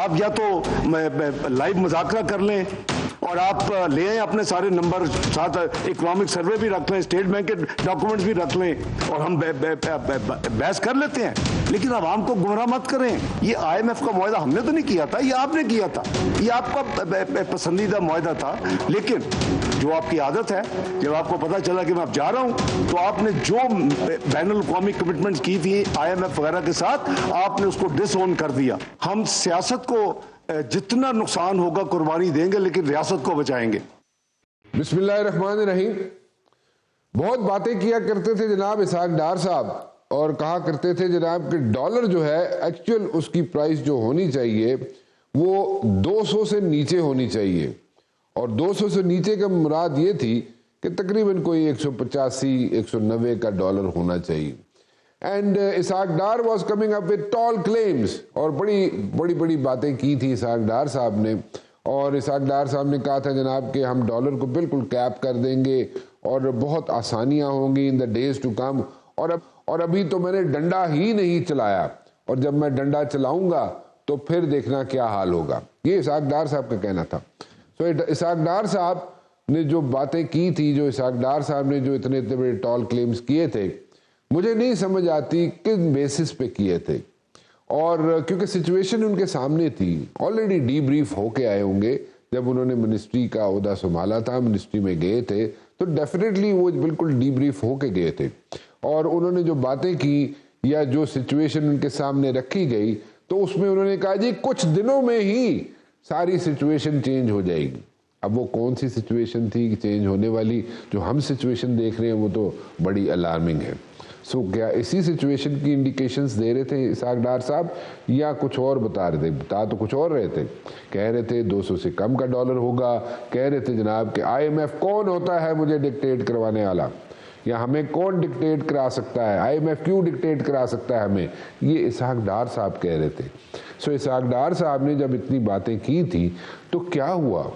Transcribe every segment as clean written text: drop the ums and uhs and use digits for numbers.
आप या तो लाइव मुज़ाकरा कर लें और आप ले आए अपने सारे नंबर, साथ इकोनॉमिक सर्वे भी रख लें, स्टेट बैंक के डॉक्यूमेंट्स भी रख लें और हम बहस कर लेते हैं। लेकिन आवाम को गुमराह मत करें। ये IMF का मुआहदा हमने तो नहीं किया था, ये आपने किया था, ये आपका पसंदीदा मुआहदा था। लेकिन जो आपकी आदत है, जब आपको पता चला कि मैं अब जा रहा हूं, तो आपने जो बैनुल अक़वामी कमिटमेंट्स की थी IMF वगैरह के साथ, आपने उसको डिसओन कर दिया। हम सियासत को जितना नुकसान होगा कुर्बानी देंगे, लेकिन रियासत को बचाएंगे। बिस्मिल्लाहिर्रहमानिर्रहीम। बहुत बातें किया करते थे जनाब इसहाक डार साहब, और कहा करते थे जनाब कि डॉलर जो है एक्चुअल उसकी प्राइस जो होनी चाहिए वो 200 से नीचे होनी चाहिए, और 200 से नीचे का मुराद ये थी कि तकरीबन कोई 185-190 का डॉलर होना चाहिए। And Ishaq Dar was coming up with tall claims, और बड़ी बड़ी बातें की थी इसहाक डार साहब ने। और इसहाक डार साहब ने कहा था जनाब कि हम डॉलर को बिल्कुल कैप कर देंगे और बहुत आसानियां होंगी in the days to come. और अभी तो मैंने डंडा ही नहीं चलाया, और जब मैं डंडा चलाऊंगा तो फिर देखना क्या हाल होगा। ये इसहाक डार साहब का कहना था। तो इसहाक डार साहब ने जो बातें की थी, जो इसहाक डार साहब ने जो इतने इतने बड़े टॉल क्लेम्स किए थे, मुझे नहीं समझ आती किस बेसिस पे किए थे। और क्योंकि सिचुएशन उनके सामने थी, ऑलरेडी डीब्रीफ होके आए होंगे जब उन्होंने मिनिस्ट्री का ओहदा संभाला था, मिनिस्ट्री में गए थे, तो डेफिनेटली वो बिल्कुल डीब्रीफ होके गए थे। और उन्होंने जो बातें की या जो सिचुएशन उनके सामने रखी गई, तो उसमें उन्होंने कहा जी कुछ दिनों में ही सारी सिचुएशन चेंज हो जाएगी। अब वो कौन सी सिचुएशन थी चेंज होने वाली? जो हम सिचुएशन देख रहे हैं वो तो बड़ी अलार्मिंग है। सो क्या इसी सिचुएशन की इंडिकेशंस दे रहे थे इसहाक डार साहब, या कुछ और बता रहे थे? बता तो कुछ और रहे थे। कह रहे थे 200 से कम का डॉलर होगा, कह रहे थे जनाब कि IMF कौन होता है मुझे डिक्टेट करवाने वाला, या हमें कौन डिक्टेट करा सकता है, IMF क्यों डिक्टेट करा सकता है हमें, ये इसहाक डार साहब कह रहे थे। सो इसहाक डार साहब ने जब इतनी बातें की थी तो क्या हुआ?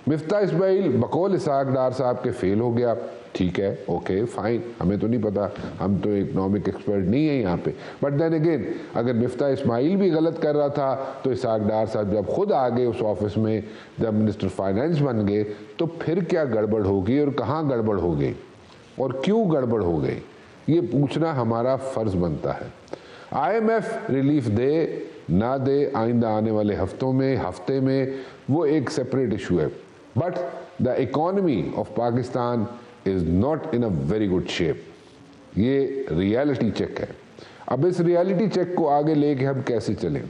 मिफ्ता इस्माइल बकौल इसहाक डार साहब के फेल हो गया। ठीक है, ओके फाइन, हमें तो नहीं पता, हम तो इकोनॉमिक एक्सपर्ट नहीं है यहाँ पे। बट देन अगेन, अगर मिफ्ता इस्माइल भी गलत कर रहा था तो इसहाक डार साहब जब खुद आ गए उस ऑफिस में, जब मिनिस्टर फाइनेंस बन गए, तो फिर क्या गड़बड़ होगी और कहाँ गड़बड़ हो गई और क्यों गड़बड़ हो गई, ये पूछना हमारा फर्ज बनता है। IMF रिलीफ दे ना दे आइंदा आने वाले हफ्ते में वो एक सेपरेट इशू है, but the economy of Pakistan is not in a very good shape. ये रियलिटी चेक है। अब इस रियलिटी चेक को आगे लेके हम कैसे चलें?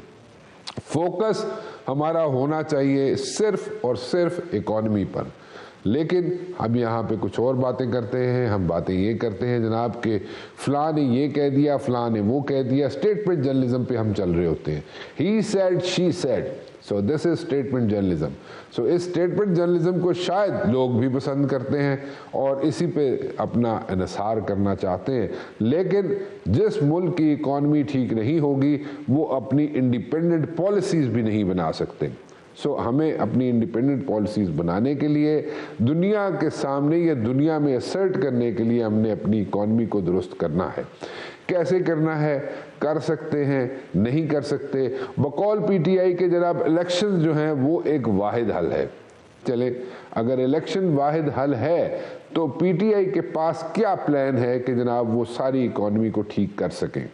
फोकस हमारा होना चाहिए सिर्फ और सिर्फ इकोनॉमी पर, लेकिन हम यहाँ पे कुछ और बातें करते हैं। हम बातें ये करते हैं जनाब कि फलां ने ये कह दिया, फलां ने वो कह दिया। स्टेटमेंट जर्नलिज्म पे हम चल रहे होते हैं। He said, she said, so this is statement journalism. So इस स्टेटमेंट जर्नलिज्म को शायद लोग भी पसंद करते हैं और इसी पे अपना इन्हिसार करना चाहते हैं। लेकिन जिस मुल्क की इकॉनमी ठीक नहीं होगी वो अपनी इंडिपेंडेंट पॉलिसीज भी नहीं बना सकते। सो हमें अपनी इंडिपेंडेंट पॉलिसीज बनाने के लिए, दुनिया के सामने या दुनिया में असर्ट करने के लिए हमने अपनी इकॉनमी को दुरुस्त करना है। कैसे करना है? कर सकते हैं, नहीं कर सकते। बकौल PTI के जनाब इलेक्शन जो हैं वो एक वाहिद हल है। चले, अगर इलेक्शन वाहिद हल है तो PTI के पास क्या प्लान है कि जनाब वो सारी इकॉनमी को ठीक कर सकें?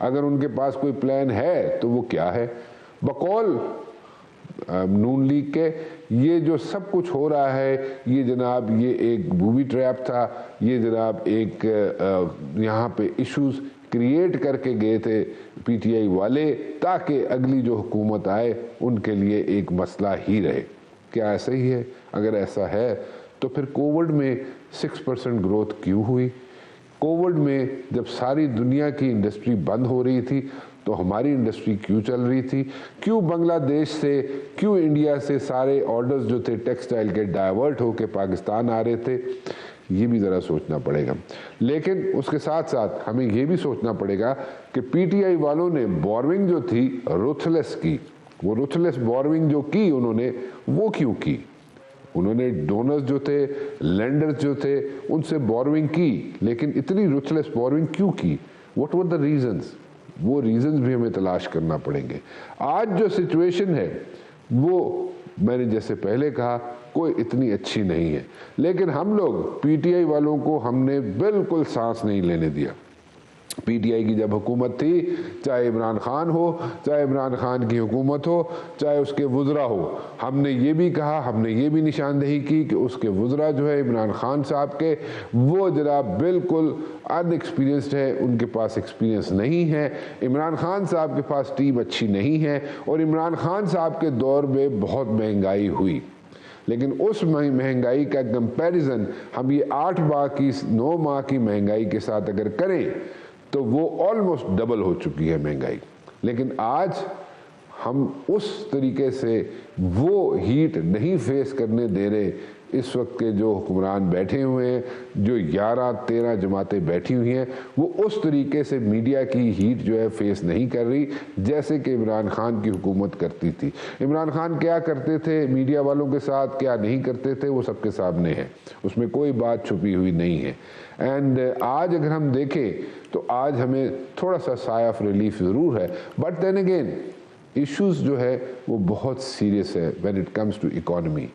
अगर उनके पास कोई प्लान है तो वो क्या है? बकौल नून लीग के ये जो सब कुछ हो रहा है, ये जनाब ये एक बूबी ट्रैप था। ये जनाब एक यहाँ पे इश्यूज क्रिएट करके गए थे PTI वाले, ताकि अगली जो हुकूमत आए उनके लिए एक मसला ही रहे। क्या ऐसा ही है? अगर ऐसा है तो फिर कोविड में 6% ग्रोथ क्यों हुई? कोविड में जब सारी दुनिया की इंडस्ट्री बंद हो रही थी तो हमारी इंडस्ट्री क्यों चल रही थी? क्यों बांग्लादेश से, क्यों इंडिया से सारे ऑर्डर्स जो थे टेक्सटाइल के डाइवर्ट होके पाकिस्तान आ रहे थे? ये भी ज़रा सोचना पड़ेगा। लेकिन उसके साथ साथ हमें ये भी सोचना पड़ेगा कि PTI वालों ने बोरोइंग जो थी रुथलेस की। वो रुथलेस बोरोइंग जो की उन्होंने, वो क्यों की? उन्होंने डोनर्स जो थे, लेंडर्स जो थे, उनसे बोरोइंग की, लेकिन इतनी रुथलेस बोरोइंग क्यों की? What were the reasons? वो रीजंस भी हमें तलाश करना पड़ेंगे। आज जो सिचुएशन है वो मैंने जैसे पहले कहा कोई इतनी अच्छी नहीं है, लेकिन हम लोग पीटीआई वालों को हमने बिल्कुल सांस नहीं लेने दिया। पीटीआई की जब हुकूमत थी, चाहे इमरान खान हो, चाहे इमरान खान की हुकूमत हो, चाहे उसके वुज़रा हो, हमने ये भी कहा, हमने ये भी निशानदेही की कि उसके वुज़रा जो है इमरान खान साहब के, वो जनाब बिल्कुल अनएक्सपीरियंस्ड है, उनके पास एक्सपीरियंस नहीं है। इमरान खान साहब के पास टीम अच्छी नहीं है और इमरान खान साहब के दौर में बहुत महंगाई हुई, लेकिन उस महंगाई का कंपैरिजन हम ये 8 माह की 9 माह की महंगाई के साथ अगर करें तो वो ऑलमोस्ट डबल हो चुकी है महंगाई। लेकिन आज हम उस तरीके से वो हीट नहीं फेस करने दे रहे। इस वक्त के जो हुक्मरान बैठे हुए हैं, जो 11-13 जमातें बैठी हुई हैं, वो उस तरीके से मीडिया की हीट जो है फेस नहीं कर रही जैसे कि इमरान खान की हुकूमत करती थी। इमरान खान क्या करते थे मीडिया वालों के साथ, क्या नहीं करते थे, वो सबके सामने है, उसमें कोई बात छुपी हुई नहीं है। एंड आज अगर हम देखें तो आज हमें थोड़ा सा साया ऑफ रिलीफ ज़रूर है, बट देन अगेन इश्यूज जो है वो बहुत सीरियस है when it comes to economy.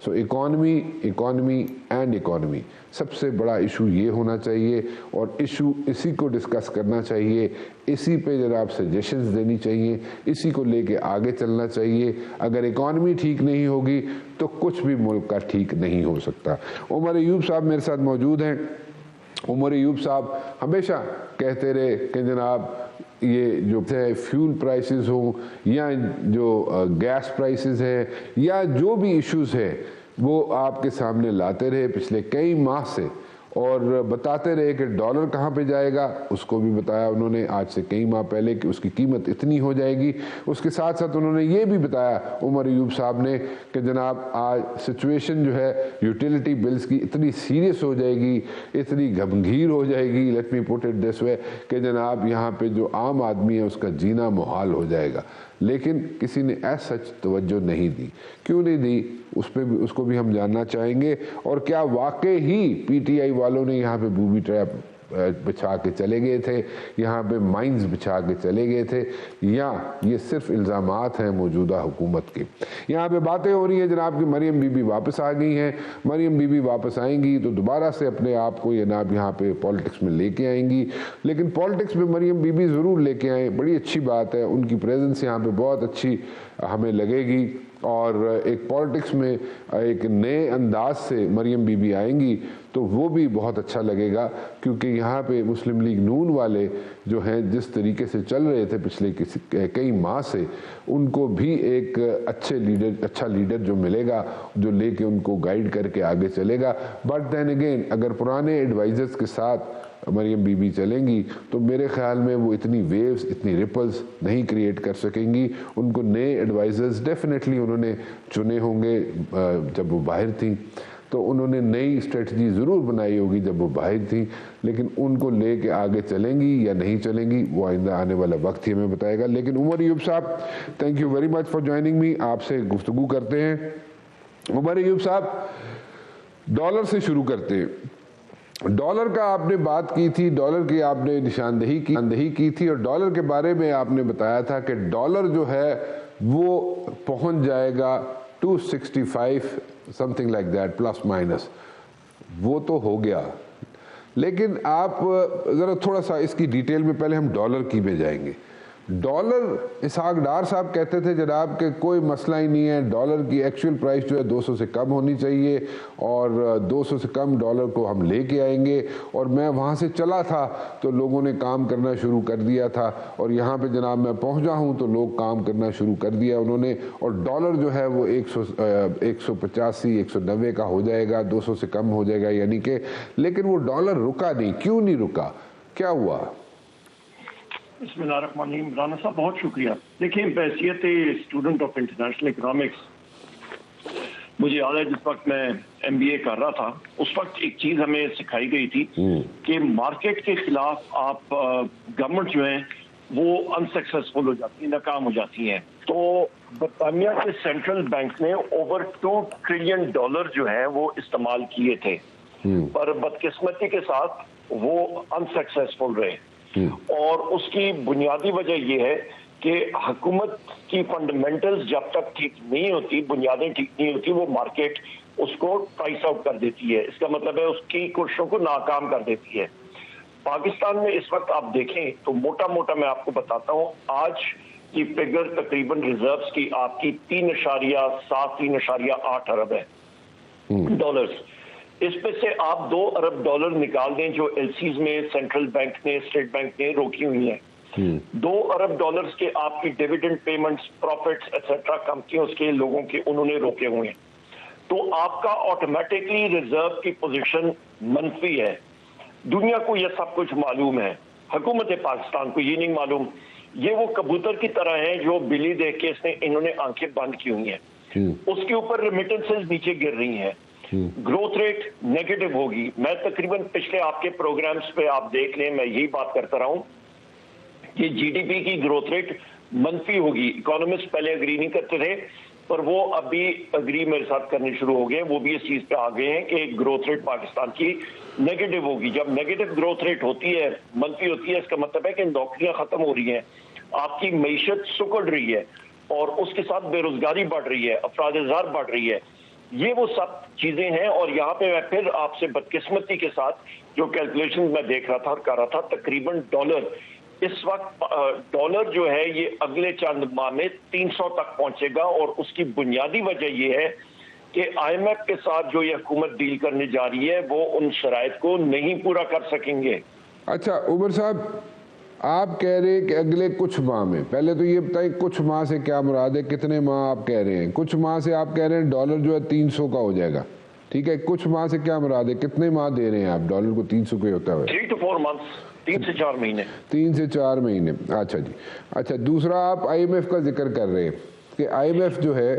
So economy and economy सबसे बड़ा इशू ये होना चाहिए और इशू इसी को डिस्कस करना चाहिए, इसी पे जनाब सजेशंस देनी चाहिए, इसी को लेके आगे चलना चाहिए। अगर इकोनॉमी ठीक नहीं होगी तो कुछ भी मुल्क का ठीक नहीं हो सकता। उमर अयूब साहब मेरे साथ मौजूद हैं। उमर अयूब साहब हमेशा कहते रहे कि जनाब ये जो है फ्यूल प्राइसेस हो या जो गैस प्राइसेस है या जो भी इश्यूज है वो आपके सामने लाते रहे पिछले कई माह से, और बताते रहे कि डॉलर कहाँ पे जाएगा, उसको भी बताया उन्होंने आज से कई माह पहले कि उसकी कीमत इतनी हो जाएगी। उसके साथ साथ उन्होंने ये भी बताया उमर अयूब साहब ने कि जनाब आज सिचुएशन जो है यूटिलिटी बिल्स की इतनी सीरियस हो जाएगी, इतनी गमगीर हो जाएगी, let me put it this way, कि जनाब यहाँ पे जो आम आदमी है उसका जीना मुहाल हो जाएगा। लेकिन किसी ने ऐसा सच तवज्जो नहीं दी। क्यों नहीं दी उस पर भी, उसको भी हम जानना चाहेंगे। और क्या वाकई ही पीटीआई वालों ने यहाँ पे बूबी ट्रैप बिछा के चले गए थे, यहाँ पे माइंस बिछा के चले गए थे, या ये सिर्फ इल्ज़ामात हैं मौजूदा हुकूमत के। यहाँ पे बातें हो रही हैं जनाब कि मरियम बीबी वापस आ गई हैं, मरियम बीबी वापस आएंगी तो दोबारा से अपने आप को जनाब यहाँ पे पॉलिटिक्स में लेके आएंगी। लेकिन पॉलिटिक्स में मरियम बीबी ज़रूर लेके आए, बड़ी अच्छी बात है, उनकी प्रेजेंस यहाँ पे बहुत अच्छी हमें लगेगी और एक पॉलिटिक्स में एक नए अंदाज से मरियम बीबी आएंगी तो वो भी बहुत अच्छा लगेगा, क्योंकि यहाँ पे मुस्लिम लीग नून वाले जो हैं जिस तरीके से चल रहे थे पिछले कई माह से, उनको भी एक अच्छा लीडर जो मिलेगा जो लेके उनको गाइड करके आगे चलेगा। बट देन अगेन अगर पुराने एडवाइजर्स के साथ मरियम बीबी चलेंगी तो मेरे ख्याल में वो इतनी वेव्स, इतनी रिपल्स नहीं क्रिएट कर सकेंगी। उनको नए एडवाइजर्स डेफिनेटली उन्होंने चुने होंगे जब वो बाहर थी, तो उन्होंने नई स्ट्रेटजी ज़रूर बनाई होगी जब वो बाहर थी, लेकिन उनको लेके आगे चलेंगी या नहीं चलेंगी वो आइंदा आने वाला वक्त ही हमें बताएगा। लेकिन उमर अयूब साहब, thank you very much for joining me. आपसे गुफ्तगू करते हैं। उमर अयूब साहब, डॉलर से शुरू करते हैं। डॉलर का आपने बात की थी, डॉलर की आपने निशानदेही की थी और डॉलर के बारे में आपने बताया था कि डॉलर जो है वो पहुंच जाएगा 265 something like that plus minus. वो तो हो गया, लेकिन आप ज़रा थोड़ा सा इसकी डिटेल में, पहले हम डॉलर की में जाएंगे। डॉलर, इसहाक डार साहब कहते थे जनाब कि कोई मसला ही नहीं है, डॉलर की एक्चुअल प्राइस जो है 200 से कम होनी चाहिए और 200 से कम डॉलर को हम लेके आएंगे। और मैं वहाँ से चला था तो लोगों ने काम करना शुरू कर दिया था और यहाँ पे जनाब मैं पहुँचा हूँ तो लोग काम करना शुरू कर दिया उन्होंने, और डॉलर जो है वो 185 190 का हो जाएगा, 200 से कम हो जाएगा यानी कि। लेकिन वो डॉलर रुका नहीं, क्यों नहीं रुका, क्या हुआ? बिस्मिल्लाहिर्रहमानिर्रहीम। राना साहब बहुत शुक्रिया। देखिए, बैसियत स्टूडेंट ऑफ इंटरनेशनल इकोनॉमिक्स, मुझे याद है जिस वक्त मैं MBA कर रहा था उस वक्त एक चीज हमें सिखाई गई थी कि मार्केट के खिलाफ आप गवर्नमेंट जो है वो अनसक्सेसफुल हो जाती है, नाकाम हो जाती है। तो बरतानिया के सेंट्रल बैंक ने ओवर $2 ट्रिलियन जो है वो इस्तेमाल किए थे, पर बदकिस्मती के साथ वो अनसक्सेसफुल रहे। और उसकी बुनियादी वजह यह है कि हुकूमत की फंडामेंटल्स जब तक ठीक नहीं होती, बुनियादें ठीक नहीं होती, वो मार्केट उसको प्राइस आउट कर देती है। इसका मतलब है उसकी कोशिशों को नाकाम कर देती है। पाकिस्तान में इस वक्त आप देखें तो मोटा मोटा मैं आपको बताता हूं, आज की फिगर तकरीबन रिजर्व्स की आपकी 3.8 अरब है डॉलर्स। इसमें से आप 2 अरब डॉलर निकाल दें जो एलसीज में सेंट्रल बैंक ने, स्टेट बैंक ने रोकी हुई हैं। 2 अरब डॉलर्स के आपकी डिविडेंड पेमेंट्स, प्रॉफिट्स एक्सेट्रा कंपनियों के लोगों के उन्होंने रोके हुए हैं। तो आपका ऑटोमेटिकली रिजर्व की पोजीशन मंफी है। दुनिया को यह सब कुछ मालूम है, हुकूमत पाकिस्तान को ये नहीं मालूम। ये वो कबूतर की तरह है जो बिल्ली देख के इन्होंने आंखें बंद की हुई हैं। उसके ऊपर रेमिटेंसेस नीचे गिर रही हैं, ग्रोथ रेट नेगेटिव होगी। मैं तकरीबन पिछले आपके प्रोग्राम्स पे आप देख लें, मैं यही बात करता रहा हूं कि जीडीपी की ग्रोथ रेट मंफी होगी। इकोनॉमिस्ट पहले अग्री नहीं करते थे, पर वो अभी अग्री मेरे साथ करने शुरू हो गए। वो भी इस चीज पे आ गए हैं कि ग्रोथ रेट पाकिस्तान की नेगेटिव होगी। जब नेगेटिव ग्रोथ रेट होती है, मंफी होती है, इसका मतलब है कि नौकरियां खत्म हो रही हैं, आपकी मईशत सुकड़ रही है और उसके साथ बेरोजगारी बढ़ रही है, अफराद-ए-ज़ार बढ़ रही है। ये वो सब चीजें हैं। और यहाँ पे मैं फिर आपसे बदकिस्मती के साथ जो कैलकुलेशन मैं देख रहा था और कर रहा था, तकरीबन डॉलर इस वक्त डॉलर जो है ये अगले चंद माह में 300 तक पहुंचेगा। और उसकी बुनियादी वजह ये है कि आईएमएफ के साथ जो ये हुकूमत डील करने जा रही है वो उन शराइत को नहीं पूरा कर सकेंगे। अच्छा उमर साहब, आप कह रहे हैं कि अगले कुछ माह में, पहले तो ये बताइए कुछ माह से क्या मुराद है, कितने माह आप कह रहे हैं? कुछ माह से आप कह रहे हैं डॉलर जो है 300 का हो जाएगा, ठीक है। कुछ माह से क्या मुराद है, कितने माह दे रहे हैं आप डॉलर को 300 के होता है? 3 to 4 months, 3 से 4 महीने। 3 से 4 महीने, अच्छा जी। अच्छा, दूसरा आप आईएमएफ का जिक्र कर रहे हैं कि आईएमएफ जो है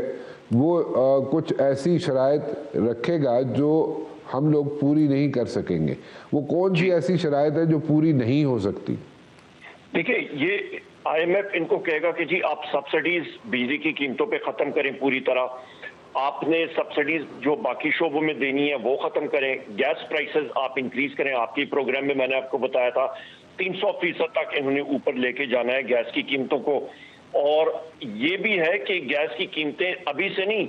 वो कुछ ऐसी शराइत रखेगा जो हम लोग पूरी नहीं कर सकेंगे। वो कौन सी ऐसी शराइत है जो पूरी नहीं हो सकती? देखिए, ये आईएमएफ इनको कहेगा कि जी आप सब्सिडीज बिजली की कीमतों पे खत्म करें पूरी तरह, आपने सब्सिडीज जो बाकी शोबों में देनी है वो खत्म करें, गैस प्राइसेस आप इंक्रीज करें। आपकी प्रोग्राम में मैंने आपको बताया था 300% तक इन्होंने ऊपर लेके जाना है गैस की कीमतों को। और ये भी है कि गैस की कीमतें अभी से नहीं,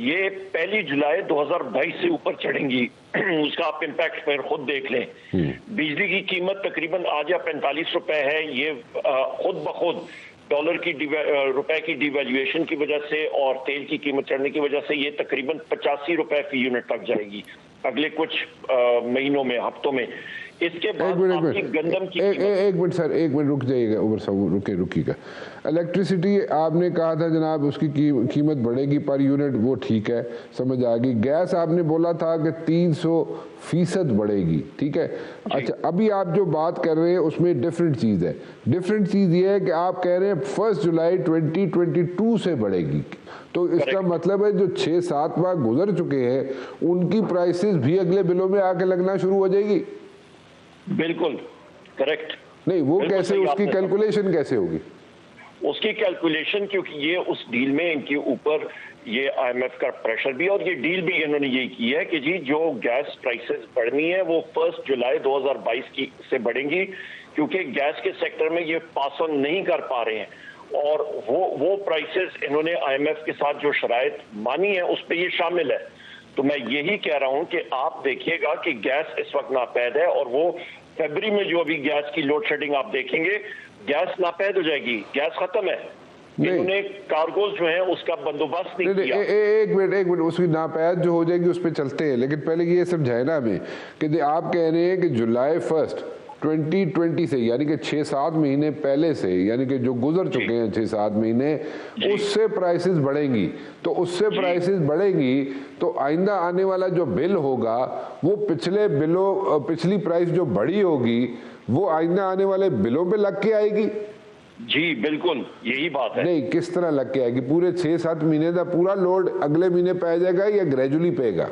ये 1 जुलाई 2022 से ऊपर चढ़ेंगी। उसका आप इम्पैक्ट फिर खुद देख लें। बिजली की कीमत तकरीबन आज या 45 रुपए है। ये खुद ब खुद डॉलर की रुपए की डिवैल्यूएशन की वजह से और तेल की कीमत चढ़ने की वजह से ये तकरीबन 85 रुपए फी यूनिट तक जाएगी अगले कुछ महीनों में, हफ्तों में। इसके बाद आपकी गंदम की एक मिनट सर, एक मिनट रुक जाइएगा उमर साहब, रुकिएगा। इलेक्ट्रिसिटी आपने कहा था जनाब उसकी कीमत बढ़ेगी पर यूनिट, वो ठीक है, समझ आ गई। गैस आपने बोला था कि 300% बढ़ेगी, ठीक है। अच्छा, अभी आप जो बात कर रहे हैं उसमें डिफरेंट चीज़ है। डिफरेंट चीज़ ये है कि आप कह रहे हैं 1 जुलाई 2022 से बढ़ेगी, तो इसका मतलब है जो 6-7 माह गुजर चुके हैं उनकी प्राइसेस भी अगले बिलों में आके लगना शुरू हो जाएगी। बिल्कुल करेक्ट। नहीं, वो कैसे, उसकी कैलकुलेशन कैसे होगी? उसकी कैलकुलेशन, क्योंकि ये उस डील में इनके ऊपर ये आईएमएफ का प्रेशर भी, और ये डील भी इन्होंने यही की है कि जी जो गैस प्राइसेस बढ़नी है वो 1 जुलाई 2022 की से बढ़ेंगी, क्योंकि गैस के सेक्टर में ये पास ऑन नहीं कर पा रहे हैं। और वो प्राइसेस इन्होंने आईएमएफ के साथ जो शराइत मानी है उस पर ये शामिल है। तो मैं यही कह रहा हूं कि आप देखिएगा कि गैस इस वक्त नापैद है, और वो फरवरी में जो अभी गैस की लोड शेडिंग आप देखेंगे, गैस नापैद हो जाएगी, गैस खत्म है। इन्होंने कार्गोज जो है उसका बंदोबस्त नहीं किया। एक मिनट, उसकी नापैद जो हो जाएगी उस पर चलते हैं, लेकिन पहले ये समझाए ना हमें कि आप कह रहे हैं कि जुलाई 1 2020 से, यानी कि 6-7 महीने पहले से, यानी कि जो गुजर चुके हैं 6-7 महीने, उससे प्राइसेस बढ़ेंगी। तो उससे प्राइसेस बढ़ेंगी तो आइंदा आने वाला जो बिल होगा वो पिछले बिलों, पिछली प्राइस जो बढ़ी होगी वो आइंदा आने वाले बिलों पे लग के आएगी। जी बिल्कुल, यही बात है। नहीं, किस तरह लग के आएगी? पूरे 6-7 महीने का पूरा लोड अगले महीने पे जाएगा या ग्रेजुअली पेगा?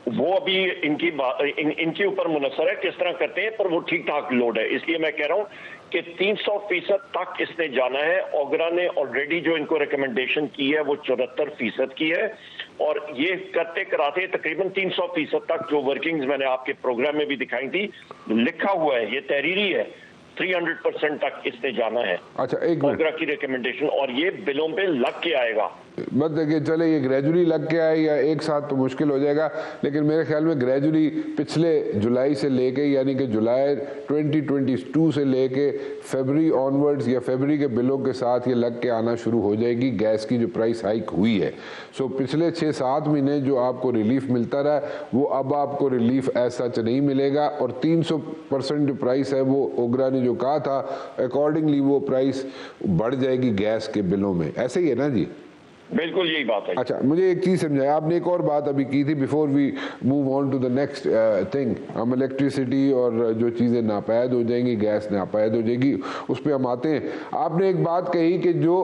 वो अभी इनके ऊपर मुनसर है किस तरह करते हैं, पर वो ठीक ठाक लोड है। इसलिए मैं कह रहा हूं कि 300% तक इसने जाना है। ओगरा ने ऑलरेडी जो इनको रिकमेंडेशन की है वो 74% की है, और ये करते कराते तकरीबन 300% तक जो वर्किंग्स मैंने आपके प्रोग्राम में भी दिखाई थी, लिखा हुआ है, ये तहरीरी है, 300% तक इसने जाना है। अच्छा, एक ओगरा की रिकमेंडेशन, और ये बिलों पे लग के आएगा। मत देखिए, चले ये ग्रेजुअली लग के आए या एक साथ तो मुश्किल हो जाएगा, लेकिन मेरे ख्याल में ग्रेजुअली पिछले जुलाई से लेके, यानी कि जुलाई 2022 से लेके फरवरी ऑनवर्ड्स या फरवरी के बिलों के साथ ये लग के आना शुरू हो जाएगी गैस की जो प्राइस हाइक हुई है। सो पिछले 6-7 महीने जो आपको रिलीफ मिलता रहा वो अब आपको रिलीफ ऐसा नहीं मिलेगा, और 300% जो प्राइस है वो ओगरा ने जो कहा था अकॉर्डिंगली वो प्राइस बढ़ जाएगी गैस के बिलों में। ऐसे ही है ना जी? बिल्कुल यही बात है। अच्छा, मुझे एक चीज समझाया आपने, एक और बात अभी की थी before we move on to the next thing. हम इलेक्ट्रिसिटी और जो चीजें नापायद हो जाएंगी, गैस नापायद हो जाएगी, उस पर हम आते हैं। आपने एक बात कही कि जो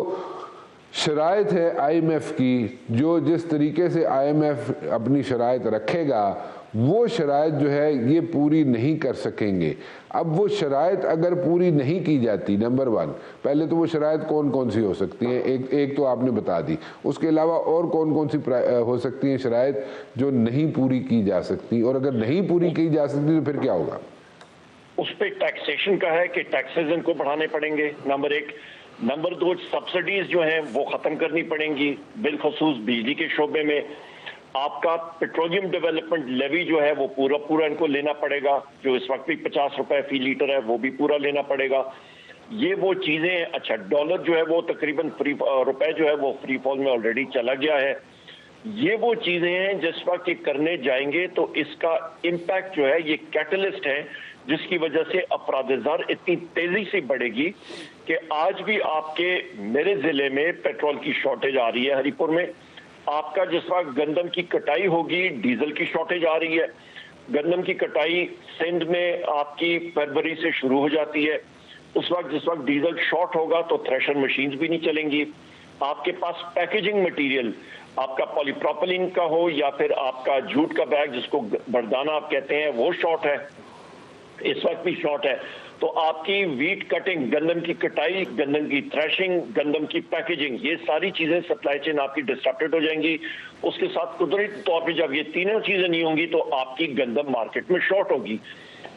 शराइत है IMF की, जो जिस तरीके से IMF अपनी शराइत रखेगा वो शराइत जो है ये पूरी नहीं कर सकेंगे। अब वो शराइत अगर पूरी नहीं की जाती, नंबर 1, पहले तो वो शराइत कौन कौन सी हो सकती हैं? एक तो आपने बता दी, उसके अलावा और कौन कौन सी हो सकती हैं शराइत जो नहीं पूरी की जा सकती, और अगर नहीं पूरी की जा सकती तो फिर क्या होगा? उस पर टैक्सेशन का है कि टैक्सेस इनको बढ़ाने पड़ेंगे, नंबर 1। नंबर 2, सब्सिडीज जो हैं वो खत्म करनी पड़ेंगी, बिलखसूस बिजली के शोबे में। आपका पेट्रोलियम डेवलपमेंट लेवी जो है वो पूरा इनको लेना पड़ेगा, जो इस वक्त भी 50 रुपए फी लीटर है, वो भी पूरा लेना पड़ेगा। ये वो चीजें। अच्छा, डॉलर जो है वो तकरीबन रुपए जो है वो फ्री फॉल में ऑलरेडी चला गया है। ये वो चीजें हैं जिस वक्त ये करने जाएंगे तो इसका इम्पैक्ट जो है ये कैटलिस्ट है, जिसकी वजह से अपराध-ए-ज़र इतनी तेजी से बढ़ेगी कि आज भी आपके मेरे जिले में पेट्रोल की शॉर्टेज आ रही है। हरिपुर में आपका जिस वक्त गंदम की कटाई होगी, डीजल की शॉर्टेज आ रही है। गंदम की कटाई सिंध में आपकी फरवरी से शुरू हो जाती है। उस वक्त जिस वक्त डीजल शॉर्ट होगा तो थ्रेशर मशीन्स भी नहीं चलेंगी। आपके पास पैकेजिंग मटेरियल, आपका पॉलीप्रोपिलीन का हो या फिर आपका जूट का बैग जिसको बरदाना आप कहते हैं, वो शॉर्ट है, इस वक्त भी शॉर्ट है। तो आपकी वीट कटिंग, गंदम की कटाई, गंदम की थ्रेशिंग, गंदम की पैकेजिंग, ये सारी चीजें सप्लाई चेन आपकी डिस्टर्बेड हो जाएंगी। उसके साथ कुदरती तौर पे जब ये तीनों चीजें नहीं होंगी तो आपकी गंदम मार्केट में शॉर्ट होगी।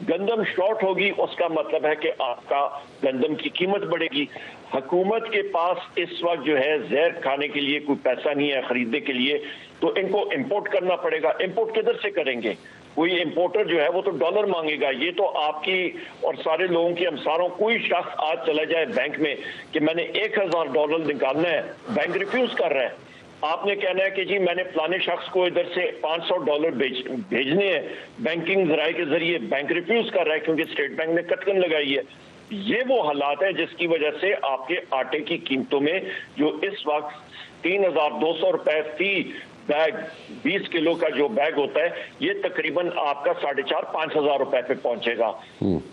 गंदम शॉर्ट होगी उसका मतलब है कि आपका गंदम की कीमत बढ़ेगी। हुकूमत के पास इस वक्त जो है जहर खाने के लिए कोई पैसा नहीं है खरीदने के लिए, तो इनको इंपोर्ट करना पड़ेगा। इंपोर्ट किधर से करेंगे? कोई इंपोर्टर जो है वो तो डॉलर मांगेगा। ये तो आपकी और सारे लोगों की, हम सारों, कोई शख्स आज चला जाए बैंक में कि मैंने $1000 निकालना है, बैंक रिफ्यूज कर रहा है। आपने कहना है कि जी मैंने फलाने शख्स को इधर से $500 भेजने हैं बैंकिंग जराए के जरिए, बैंक रिफ्यूज कर रहा है क्योंकि स्टेट बैंक ने कटकन लगाई है। ये वो हालात है जिसकी वजह से आपके आटे की कीमतों में जो इस वक्त 3200 रुपए फी बैग, 20 किलो का जो बैग होता है, ये तकरीबन आपका 4500-5000 रुपए पे पहुंचेगा।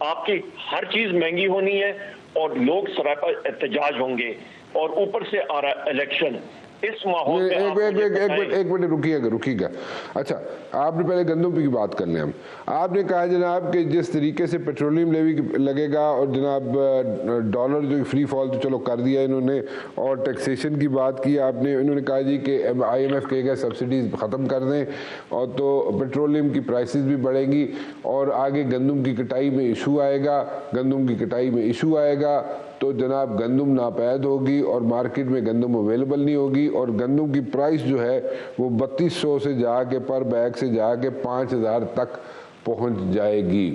आपकी हर चीज महंगी होनी है और लोग सरापा एहतजाज होंगे, और ऊपर से आ रहा है इलेक्शन। इस माहौल में एक मिनट रुकिएगा। अच्छा, आपने पहले गंदम की बात कर लें। हम आपने कहा जनाब कि जिस तरीके से पेट्रोलियम लेवी लगेगा, और जनाब डॉलर जो फ्री फॉल तो चलो कर दिया इन्होंने, और टैक्सेशन की बात की आपने। इन्होंने कहा जी कि IMF कहेगा सब्सिडीज ख़त्म कर दें, और तो पेट्रोलियम की प्राइसेस भी बढ़ेंगी, और आगे गंदम की कटाई में इशू आएगा, तो जनाब गंदम नापैद होगी और मार्केट में गंदम अवेलेबल नहीं होगी, और गंदम की प्राइस जो है वो 3200 से जाके पर बैग से जाके 5000 तक पहुंच जाएगी।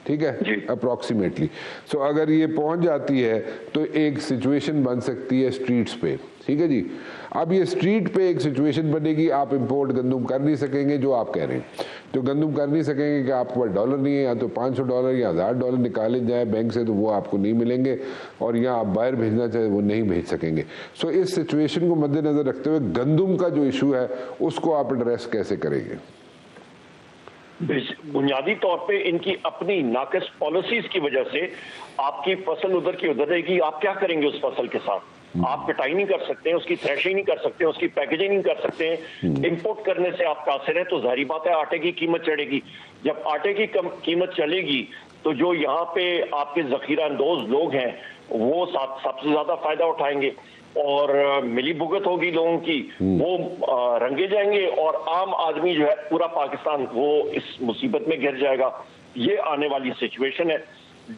ठीक है, अप्रॉक्सीमेटली। सो अगर ये पहुंच जाती है तो एक सिचुएशन बन सकती है स्ट्रीट्स पे। ठीक है जी, अब ये स्ट्रीट पे एक सिचुएशन बनेगी, आप इंपोर्ट गंदम कर नहीं सकेंगे, जो आप कह रहे हैं, तो गंदम कर नहीं सकेंगे कि आपके पास डॉलर नहीं है, या तो $500 या $1000 निकाले जाए बैंक से तो वो आपको नहीं मिलेंगे, और यहाँ आप बाहर भेजना चाहे वो नहीं भेज सकेंगे। सो इस सिचुएशन को मद्देनजर रखते हुए गंदम का जो इशू है उसको आप एड्रेस कैसे करेंगे? बुनियादी तौर पे इनकी अपनी नाकिस पॉलिसीज की वजह से आपकी फसल उधर की उधर रहेगी। आप क्या करेंगे उस फसल के साथ? आप कटाई नहीं कर सकते हैं, उसकी थ्रेशिंग नहीं कर सकते हैं, उसकी पैकेजिंग नहीं कर सकते हैं। इंपोर्ट करने से आप कासिर हैं तो जाहिर बात है आटे की कीमत चढ़ेगी। जब आटे की कीमत चलेगी तो जो यहाँ पे आपके जखीरा अंदोज लोग हैं वो सबसे ज्यादा फायदा उठाएंगे, और मिली भुगत होगी लोगों की, वो रंगे जाएंगे, और आम आदमी जो है पूरा पाकिस्तान वो इस मुसीबत में घिर जाएगा। ये आने वाली सिचुएशन है।